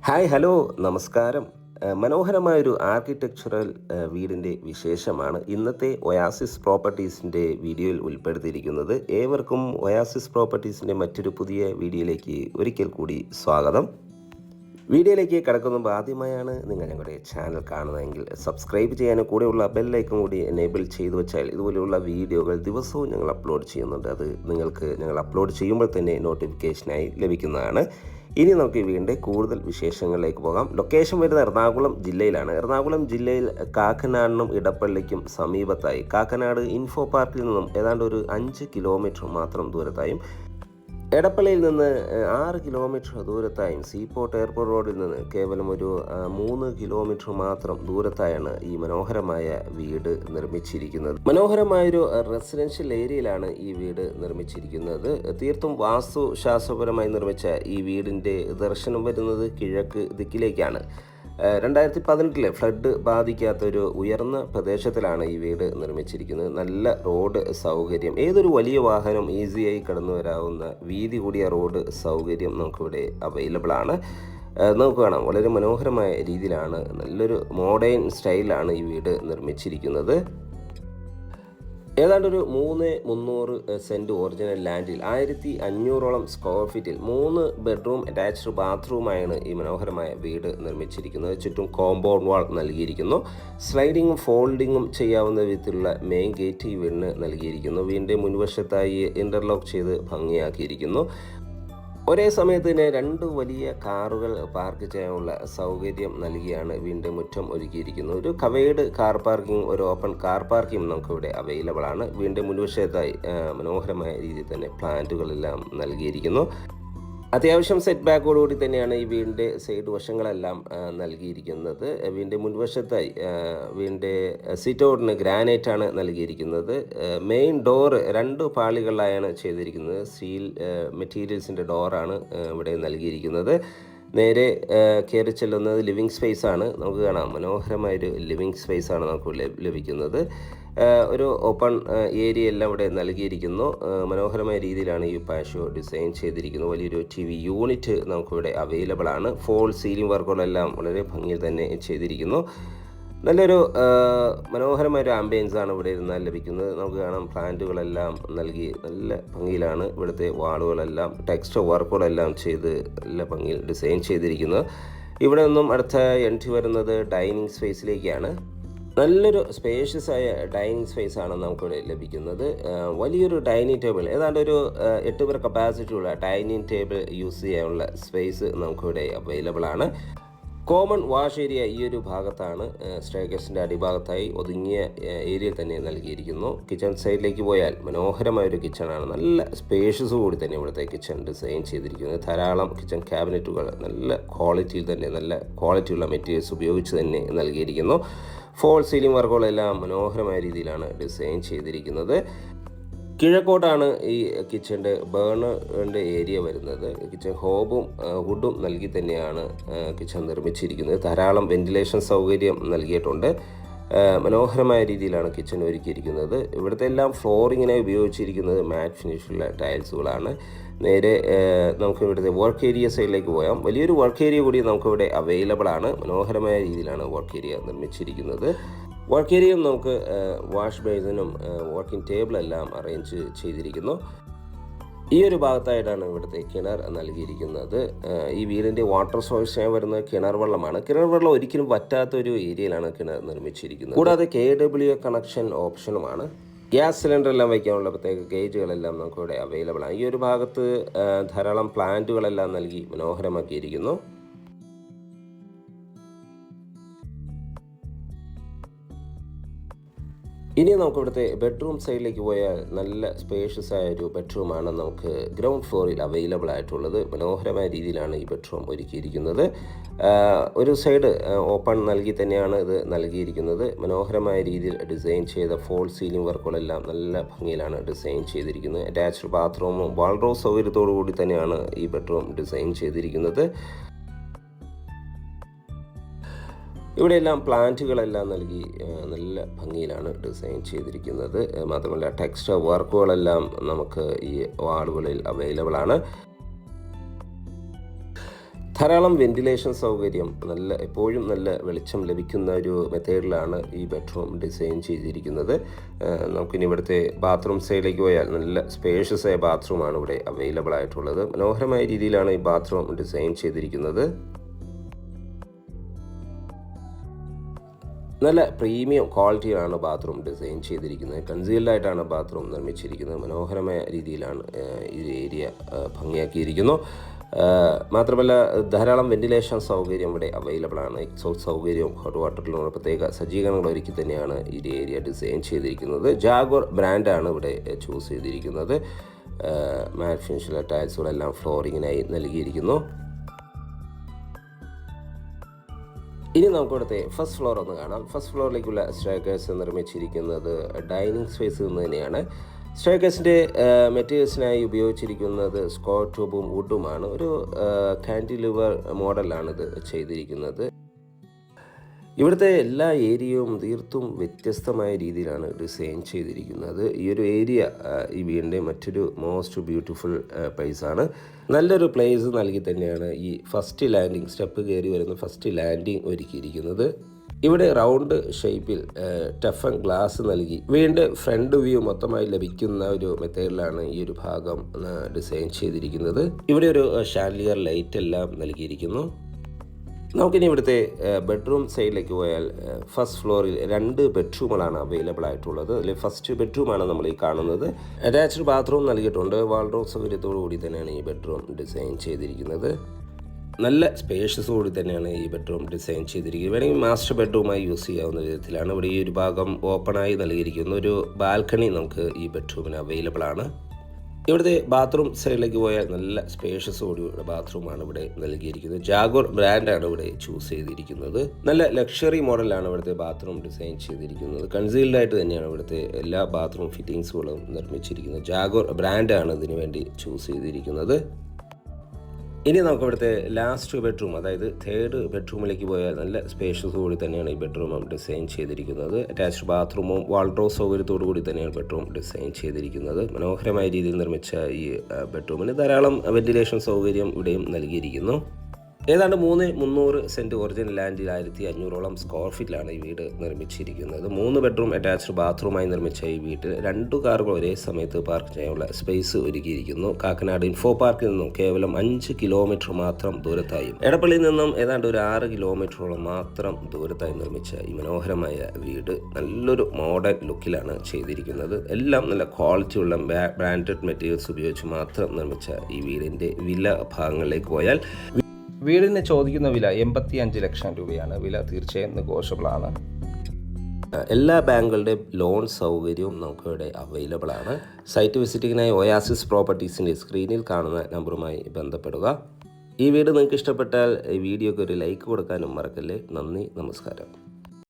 Hi hello നമസ്കാരം. മനോഹരമായൊരു architectural വീടിൻ്റെ വിശേഷമാണ് ഇന്നത്തെ ഒയാസിസ് പ്രോപ്പർട്ടീസിൻ്റെ വീഡിയോയിൽ ഉൾപ്പെടുത്തിയിരിക്കുന്നത്. ഏവർക്കും ഒയാസിസ് പ്രോപ്പർട്ടീസിൻ്റെ മറ്റൊരു പുതിയ വീഡിയോയിലേക്ക് ഒരിക്കൽ കൂടി സ്വാഗതം. വീഡിയോയിലേക്ക് കടക്കുമ്പോൾ ആദ്യമായാണ് നിങ്ങൾ ഞങ്ങളുടെ ചാനൽ കാണുന്നതെങ്കിൽ സബ്സ്ക്രൈബ് ചെയ്യാനും കൂടെയുള്ള ബെല്ലൈക്കൺ കൂടി എനേബിൾ ചെയ്തു വെച്ചാൽ ഇതുപോലെയുള്ള വീഡിയോകൾ ദിവസവും ഞങ്ങൾ അപ്ലോഡ് ചെയ്യുന്നുണ്ട്. അത് നിങ്ങൾക്ക് ഞങ്ങൾ അപ്ലോഡ് ചെയ്യുമ്പോൾ തന്നെ നോട്ടിഫിക്കേഷനായി ലഭിക്കുന്നതാണ്. ഇനി നമുക്ക് ഈ വീടിൻ്റെ കൂടുതൽ വിശേഷങ്ങളിലേക്ക് പോകാം. ലൊക്കേഷൻ വരുന്നത് എറണാകുളം ജില്ലയിലാണ്. എറണാകുളം ജില്ലയിൽ കാക്കനാടിനും ഇടപ്പള്ളിക്കും സമീപത്തായി, കാക്കനാട് ഇൻഫോ പാർക്കിൽ നിന്നും ഏതാണ്ട് ഒരു 5 കിലോമീറ്റർ മാത്രം ദൂരത്തായും, എടപ്പള്ളിയിൽ നിന്ന് 6 കിലോമീറ്റർ ദൂരത്തായും, സീപോർട്ട് എയർപോർട്ട് റോഡിൽ നിന്ന് കേവലം ഒരു 3 കിലോമീറ്റർ മാത്രം ദൂരത്തായാണ് ഈ മനോഹരമായ വീട് നിർമ്മിച്ചിരിക്കുന്നത്. മനോഹരമായൊരു റെസിഡൻഷ്യൽ ഏരിയയിലാണ് ഈ വീട് നിർമ്മിച്ചിരിക്കുന്നത്. തീർത്തും വാസ്തുശാസ്ത്രപരമായി നിർമ്മിച്ച ഈ വീടിൻ്റെ ദർശനം വരുന്നത് കിഴക്ക് ദിക്കിലേക്കാണ്. 2018 ഫ്ലഡ് ബാധിക്കാത്തൊരു ഉയർന്ന പ്രദേശത്തിലാണ് ഈ വീട് നിർമ്മിച്ചിരിക്കുന്നത്. നല്ല റോഡ് സൗകര്യം, ഏതൊരു വലിയ വാഹനം ഈസിയായി കടന്നു വരാവുന്ന വീതി കൂടിയ റോഡ് സൗകര്യം നമുക്കിവിടെ അവൈലബിൾ ആണ്. നമുക്ക് കാണാം, വളരെ മനോഹരമായ രീതിയിലാണ്, നല്ലൊരു മോഡേൺ സ്റ്റൈലാണ് ഈ വീട് നിർമ്മിച്ചിരിക്കുന്നത്. ഏതാണ്ട് ഒരു 300 സെൻറ്റ് ഒറിജിനൽ ലാൻഡിൽ 1500ഓളം സ്ക്വയർ ഫീറ്റിൽ 3 ബെഡ്റൂം അറ്റാച്ച്ഡ് ബാത്റൂമായാണ് ഈ മനോഹരമായ വീട് നിർമ്മിച്ചിരിക്കുന്നത്. ചുറ്റും കോമ്പൗണ്ട് വാൾ നൽകിയിരിക്കുന്നു. സ്ലൈഡിങ്ങും ഫോൾഡിങ്ങും ചെയ്യാവുന്ന വിധത്തിലുള്ള മെയിൻ ഗേറ്റ് ഈ വീടിന് നൽകിയിരിക്കുന്നു. വീടിൻ്റെ മുൻവശത്തായി ഇൻ്റർലോക്ക് ചെയ്ത് ഭംഗിയാക്കിയിരിക്കുന്നു. ഒരേ സമയത്ത് തന്നെ 2 വലിയ കാറുകൾ പാർക്ക് ചെയ്യാനുള്ള സൗകര്യം നൽകിയാണ് വീണ്ടും മുറ്റം ഒരുക്കിയിരിക്കുന്നത്. ഒരു കവേഡ് കാർ പാർക്കിംഗ്, ഒരു ഓപ്പൺ കാർ പാർക്കിംഗ് നമുക്കിവിടെ അവൈലബിൾ ആണ്. വീണ്ടും മുൻവശത്തായി മനോഹരമായ രീതിയിൽ തന്നെ പ്ലാന്റുകളെല്ലാം നൽകിയിരിക്കുന്നു. അത്യാവശ്യം സെറ്റ് ബാക്കോടുകൂടി തന്നെയാണ് ഈ വീടിൻ്റെ സൈഡ് വശങ്ങളെല്ലാം നൽകിയിരിക്കുന്നത്. വീടിൻ്റെ മുൻവശത്തായി വീടിൻ്റെ സിറ്റ് ഔട്ടിന് ഗ്രാനൈറ്റാണ് നൽകിയിരിക്കുന്നത്. മെയിൻ ഡോറ് 2 പാളികളിലായാണ് ചെയ്തിരിക്കുന്നത്. സ്റ്റീൽ മെറ്റീരിയൽസിൻ്റെ ഡോറാണ് ഇവിടെ നൽകിയിരിക്കുന്നത്. നേരെ കയറി ചെല്ലുന്നത് ലിവിങ് സ്പേസ് ആണ്. നമുക്ക് കാണാം, മനോഹരമായൊരു ലിവിങ് സ്പേസ് ആണ് നമുക്ക് ലഭിക്കുന്നത്. ഒരു ഓപ്പൺ ഏരിയ എല്ലാം ഇവിടെ നൽകിയിരിക്കുന്നു. മനോഹരമായ രീതിയിലാണ് ഈ പാഷ്യോ ഡിസൈൻ ചെയ്തിരിക്കുന്നത്. വലിയൊരു TV യൂണിറ്റ് നമുക്കിവിടെ അവൈലബിൾ ആണ്. ഫോൾ സീലിംഗ് വർക്കുകളെല്ലാം വളരെ ഭംഗിയിൽ തന്നെ ചെയ്തിരിക്കുന്നു. നല്ലൊരു മനോഹരമായൊരു ആംബിയൻസ് ആണ് ഇവിടെ ഇരുന്നാൽ ലഭിക്കുന്നത്. നമുക്ക് കാണാം, പ്ലാന്റുകളെല്ലാം നൽകി നല്ല ഭംഗിയിലാണ് ഇവിടുത്തെ വാളുകളെല്ലാം ടെക്സ്റ്റർ വർക്കുകളെല്ലാം ചെയ്ത് നല്ല ഭംഗിയിൽ ഡിസൈൻ ചെയ്തിരിക്കുന്നത്. ഇവിടെ നിന്നും അടുത്ത എൻട്രി വരുന്നത് ഡൈനിങ് സ്പേസിലേക്കാണ്. നല്ലൊരു സ്പേഷ്യസ് ആയ ഡൈനിങ് സ്പേസ് ആണ് നമുക്കിവിടെ ലഭിക്കുന്നത്. വലിയൊരു ഡൈനിങ് ടേബിൾ, ഏതാണ്ട് ഒരു 8 പേർ കപ്പാസിറ്റി ഉള്ള ഡൈനിങ് ടേബിൾ യൂസ് ചെയ്യാനുള്ള സ്പേസ് നമുക്കിവിടെ അവൈലബിൾ ആണ്. കോമൺ വാഷ് ഏരിയ ഈ ഒരു ഭാഗത്താണ്. സ്റ്റെയർകേസിൻ്റെ അടിഭാഗത്തായി ഒതുങ്ങിയ ഏരിയയിൽ തന്നെ നൽകിയിരിക്കുന്നു. കിച്ചൺ സൈഡിലേക്ക് പോയാൽ മനോഹരമായൊരു കിച്ചണാണ്. നല്ല സ്പേഷ്യസ് കൂടി തന്നെ ഇവിടുത്തെ കിച്ചൺ ഡിസൈൻ ചെയ്തിരിക്കുന്നത്. ധാരാളം കിച്ചൺ ക്യാബിനറ്റുകൾ നല്ല ക്വാളിറ്റിയിൽ തന്നെ, നല്ല ക്വാളിറ്റിയുള്ള മെറ്റീരിയൽസ് ഉപയോഗിച്ച് തന്നെ നൽകിയിരിക്കുന്നു. ഫോൾ സീലിംഗ് വർക്കുകളെല്ലാം മനോഹരമായ രീതിയിലാണ് ഡിസൈൻ ചെയ്തിരിക്കുന്നത്. കിഴക്കോട്ടാണ് ഈ കിച്ചൻ്റെ ബേണറിൻ്റെ ഏരിയ വരുന്നത്. കിച്ചൺ ഹോബും വുഡും നൽകി തന്നെയാണ് കിച്ചൺ നിർമ്മിച്ചിരിക്കുന്നത്. ധാരാളം വെന്റിലേഷൻ സൗകര്യം നൽകിയിട്ടുണ്ട്. മനോഹരമായ രീതിയിലാണ് കിച്ചൺ ഒരുക്കിയിരിക്കുന്നത്. ഇവിടുത്തെ എല്ലാം ഫ്ലോറിങ്ങിനായി ഉപയോഗിച്ചിരിക്കുന്നത് മാറ്റ് ഫിനിഷുള്ള ടൈൽസുകളാണ്. നേരെ നമുക്ക് ഇവിടുത്തെ വർക്ക് ഏരിയ സൈഡിലേക്ക് പോയാം. വലിയൊരു വർക്ക് ഏരിയ കൂടി നമുക്കിവിടെ അവൈലബിൾ ആണ്. മനോഹരമായ രീതിയിലാണ് വർക്ക് ഏരിയ നിർമ്മിച്ചിരിക്കുന്നത്. വർക്ക് ഏരിയയും നമുക്ക് വാഷ് ബേസിനും വർക്കിംഗ് ടേബിളെല്ലാം അറേഞ്ച് ചെയ്തിരിക്കുന്നു. ഈ ഒരു ഭാഗത്തായിട്ടാണ് ഇവിടുത്തെ കിണർ നൽകിയിരിക്കുന്നത്. ഈ വീടിൻ്റെ വാട്ടർ സോഴ്സായി വരുന്നത് കിണർ വെള്ളമാണ്. കിണർ വെള്ളം ഒരിക്കലും വറ്റാത്തൊരു ഏരിയയിലാണ് കിണർ നിർമ്മിച്ചിരിക്കുന്നത്. കൂടാതെ KWA കണക്ഷൻ ഓപ്ഷനുമാണ്. ഗ്യാസ് സിലിണ്ടറെല്ലാം വയ്ക്കാനുള്ള പ്രത്യേക ഗേജുകളെല്ലാം നമുക്കിവിടെ അവൈലബിൾ ആണ്. ഈ ഒരു ഭാഗത്ത് ധാരാളം പ്ലാന്റുകളെല്ലാം നൽകി മനോഹരമാക്കിയിരിക്കുന്നു. ഇനി നമുക്ക് ഇവിടുത്തെ ബെഡ്റൂം സൈഡിലേക്ക് പോയാൽ നല്ല സ്പേഷ്യസ് ആയ ഒരു ബെഡ്റൂമാണ് നമുക്ക് ഗ്രൗണ്ട് ഫ്ലോറിൽ അവൈലബിൾ ആയിട്ടുള്ളത്. മനോഹരമായ രീതിയിലാണ് ഈ ബെഡ്റൂം ഒരുക്കിയിരിക്കുന്നത്. ഒരു സൈഡ് ഓപ്പൺ നൽകി തന്നെയാണ് ഇത് നൽകിയിരിക്കുന്നത്. മനോഹരമായ രീതിയിൽ ഡിസൈൻ ചെയ്ത ഫോൾ സീലിംഗ് വർക്കുകളെല്ലാം നല്ല ഭംഗിയിലാണ് ഡിസൈൻ ചെയ്തിരിക്കുന്നത്. അറ്റാച്ച്ഡ് ബാത്റൂമും വാൾഡ്രോബ് സൗകര്യത്തോടു കൂടി തന്നെയാണ് ഈ ബെഡ്റൂം ഡിസൈൻ ചെയ്തിരിക്കുന്നത്. ഇവിടെയെല്ലാം പ്ലാന്റുകളെല്ലാം നൽകി നല്ല ഭംഗിയിലാണ് ഡിസൈൻ ചെയ്തിരിക്കുന്നത്. മാത്രമല്ല ടെക്സ്റ്റർ വർക്കുകളെല്ലാം നമുക്ക് ഈ വാളുകളിൽ അവൈലബിൾ ആണ്. ധാരാളം വെന്റിലേഷൻ സൗകര്യം, എപ്പോഴും നല്ല വെളിച്ചം ലഭിക്കുന്ന ഒരു മെത്തേഡിലാണ് ഈ ബെഡ്റൂം ഡിസൈൻ ചെയ്തിരിക്കുന്നത്. നമുക്കിനി ഇവിടുത്തെ ബാത്റൂം സൈഡിലേക്ക് പോയാൽ നല്ല സ്പേഷ്യസ് ആയ ബാത്റൂമാണ് ഇവിടെ അവൈലബിൾ ആയിട്ടുള്ളത്. മനോഹരമായ രീതിയിലാണ് ഈ ബാത്റൂം ഡിസൈൻ ചെയ്തിരിക്കുന്നത്. നല്ല പ്രീമിയം ക്വാളിറ്റിയിലാണ് ബാത്റൂം ഡിസൈൻ ചെയ്തിരിക്കുന്നത്. കൺസീൽഡായിട്ടാണ് ബാത്റൂം നിർമ്മിച്ചിരിക്കുന്നത്. മനോഹരമായ രീതിയിലാണ് ഈ ഏരിയ ഭംഗിയാക്കിയിരിക്കുന്നു. മാത്രമല്ല ധാരാളം വെന്റിലേഷൻ സൗകര്യം ഇവിടെ അവൈലബിൾ ആണ്. എക്സോസ്റ്റ് സൗകര്യവും ഹോട്ട് വാട്ടറിലുള്ള പ്രത്യേക സജ്ജീകരണങ്ങൾ ഒരുക്കി തന്നെയാണ് ഈ ഏരിയ ഡിസൈൻ ചെയ്തിരിക്കുന്നത്. ജാഗോർ ബ്രാൻഡാണ് ഇവിടെ ചൂസ് ചെയ്തിരിക്കുന്നത്. മാറ്റ് ഫിനിഷിലെ ടൈൽസുകളെല്ലാം ഫ്ലോറിങ്ങിനായി നൽകിയിരിക്കുന്നു. ഇനി നമുക്കിവിടുത്തെ ഫസ്റ്റ് ഫ്ലോർ ഒന്ന് കാണാം. ഫസ്റ്റ് ഫ്ലോറിലേക്കുള്ള സ്റ്റെയർകേസ് നിർമ്മിച്ചിരിക്കുന്നത് ഡൈനിങ് സ്പേസിൽ നിന്ന് തന്നെയാണ്. സ്റ്റെയർകേസിൻ്റെ മെറ്റീരിയൽസിനായി ഉപയോഗിച്ചിരിക്കുന്നത് സ്ക്വയർ ട്യൂബും വുഡുമാണ്. ഒരു കാൻറ്റിലിവർ മോഡലാണിത് ചെയ്തിരിക്കുന്നത്. ഇവിടുത്തെ എല്ലാ ഏരിയയും തീർത്തും വ്യത്യസ്തമായ രീതിയിലാണ് ഡിസൈൻ ചെയ്തിരിക്കുന്നത്. ഈ ഒരു ഏരിയ ഈ വീടിൻ്റെ മറ്റൊരു മോസ്റ്റ് ബ്യൂട്ടിഫുൾ പ്ലേസാണ്. നല്ലൊരു പ്ലേസ് നൽകി തന്നെയാണ് ഈ ഫസ്റ്റ് ലാൻഡിങ്, സ്റ്റെപ്പ് കയറി വരുന്ന ഫസ്റ്റ് ലാൻഡിങ് ഒരുക്കിയിരിക്കുന്നത്. ഇവിടെ റൗണ്ട് ഷേപ്പിൽ ടഫൻ ഗ്ലാസ് നൽകി വീടിൻ്റെ ഫ്രണ്ട് വ്യൂ മൊത്തമായി ലഭിക്കുന്ന ഒരു മെത്തേഡിലാണ് ഈ ഒരു ഭാഗം ഡിസൈൻ ചെയ്തിരിക്കുന്നത്. ഇവിടെ ഒരു ഷാൻലിയർ ലൈറ്റ് എല്ലാം നൽകിയിരിക്കുന്നു. നമുക്കിനി ഇവിടുത്തെ ബെഡ്റൂം സൈഡിലേക്ക് പോയാൽ ഫസ്റ്റ് ഫ്ലോറിൽ 2 ബെഡ്റൂമുകളാണ് അവൈലബിൾ ആയിട്ടുള്ളത്. അതിൽ ഫസ്റ്റ് ബെഡ്റൂമാണ് നമ്മൾ ഈ കാണുന്നത്. അറ്റാച്ച്ഡ് ബാത്റൂം നൽകിയിട്ടുണ്ട്. വാൾഡ്രോബ് സൗകര്യത്തോടു കൂടി തന്നെയാണ് ഈ ബെഡ്റൂം ഡിസൈൻ ചെയ്തിരിക്കുന്നത്. നല്ല സ്പേഷ്യസോടി തന്നെയാണ് ഈ ബെഡ്റൂം ഡിസൈൻ ചെയ്തിരിക്കുന്നത്. വേണമെങ്കിൽ മാസ്റ്റർ ബെഡ്റൂമായി യൂസ് ചെയ്യാവുന്ന വിധത്തിലാണ്. ഇവിടെ ഈ ഒരു ഭാഗം ഓപ്പണായി നൽകിയിരിക്കുന്ന ഒരു ബാൽക്കണി നമുക്ക് ഈ ബെഡ്റൂമിന് അവൈലബിൾ ആണ്. ഇവിടുത്തെ ബാത്റൂം സൈഡിലേക്ക് പോയാൽ നല്ല സ്പേഷ്യസോടുകൂടിയുള്ള ബാത്റൂമാണ് ഇവിടെ നൽകിയിരിക്കുന്നത്. ജാഗോർ ബ്രാൻഡാണ് ഇവിടെ ചൂസ് ചെയ്തിരിക്കുന്നത്. നല്ല ലക്ഷറി മോഡലാണ് ഇവിടുത്തെ ബാത്റൂം ഡിസൈൻ ചെയ്തിരിക്കുന്നത്. കൺസീൽഡായിട്ട് തന്നെയാണ് ഇവിടുത്തെ എല്ലാ ബാത്റൂം ഫിറ്റിങ്സുകളും നിർമ്മിച്ചിരിക്കുന്നത്. ജാഗോർ ബ്രാൻഡാണ് ഇതിനു വേണ്ടി ചൂസ് ചെയ്തിരിക്കുന്നത്. ഇനി നമുക്ക് ഇവിടുത്തെ ലാസ്റ്റ് ബെഡ്റൂം, അതായത് തേർഡ് ബെഡ്റൂമിലേക്ക് പോയാൽ നല്ല സ്പേഷ്യസ് കൂടി തന്നെയാണ് ഈ ബെഡ്റൂമും ഡിസൈൻ ചെയ്തിരിക്കുന്നത്. അറ്റാച്ച്ഡ് ബാത്റൂമും വാൾഡ്രോബ് സൗകര്യത്തോടു കൂടി തന്നെയാണ് ബെഡ്റൂം ഡിസൈൻ ചെയ്തിരിക്കുന്നത്. മനോഹരമായ രീതിയിൽ നിർമ്മിച്ച ഈ ബെഡ്റൂമിന് ധാരാളം വെന്റിലേഷൻ സൗകര്യം ഇവിടെയും നൽകിയിരിക്കുന്നു. ഏതാണ്ട് 300 സെൻറ്റ് ഒറിജിനൽ ലാൻഡിൽ 1500ഓളം സ്ക്വയർ ഫീറ്റിലാണ് ഈ വീട് നിർമ്മിച്ചിരിക്കുന്നത്. 3 ബെഡ്റൂം അറ്റാച്ച്ഡ് ബാത്റൂമായി നിർമ്മിച്ച ഈ വീട്ടിൽ 2 കാറുകൾ ഒരേ സമയത്ത് പാർക്ക് ചെയ്യാനുള്ള സ്പേസ് ഒരുക്കിയിരിക്കുന്നു. കാക്കനാട് ഇൻഫോ പാർക്കിൽ നിന്നും കേവലം 5 കിലോമീറ്റർ മാത്രം ദൂരത്തായും എടപ്പള്ളിയിൽ നിന്നും ഏതാണ്ട് ഒരു 6 കിലോമീറ്ററോളം മാത്രം ദൂരത്തായി നിർമ്മിച്ച ഈ മനോഹരമായ വീട് നല്ലൊരു മോഡേൺ ലുക്കിലാണ് ചെയ്തിരിക്കുന്നത്. എല്ലാം നല്ല ക്വാളിറ്റിയുള്ള ബ്രാൻഡഡ് മെറ്റീരിയൽസ് ഉപയോഗിച്ച് മാത്രം നിർമ്മിച്ച ഈ വീടിൻ്റെ വില ഭാഗങ്ങളിലേക്ക് പോയാൽ വീടിന് ചോദിക്കുന്ന വില 85 ലക്ഷം രൂപയാണ്. വില തീർച്ചയായും നെഗോഷ്യബിൾ ആണ്. എല്ലാ ബാങ്കുകളുടെ ലോൺ സൗകര്യവും നമുക്കിവിടെ അവൈലബിൾ ആണ്. സൈറ്റ് വിസിറ്റിങ്ങിനായി ഒയാസിസ് പ്രോപ്പർട്ടീസിൻ്റെ സ്ക്രീനിൽ കാണുന്ന നമ്പറുമായി ബന്ധപ്പെടുക. ഈ വീട് നിങ്ങൾക്ക് ഇഷ്ടപ്പെട്ടാൽ ഈ വീഡിയോക്ക് ഒരു ലൈക്ക് കൊടുക്കാനും മറക്കല്ലേ. നന്ദി, നമസ്കാരം.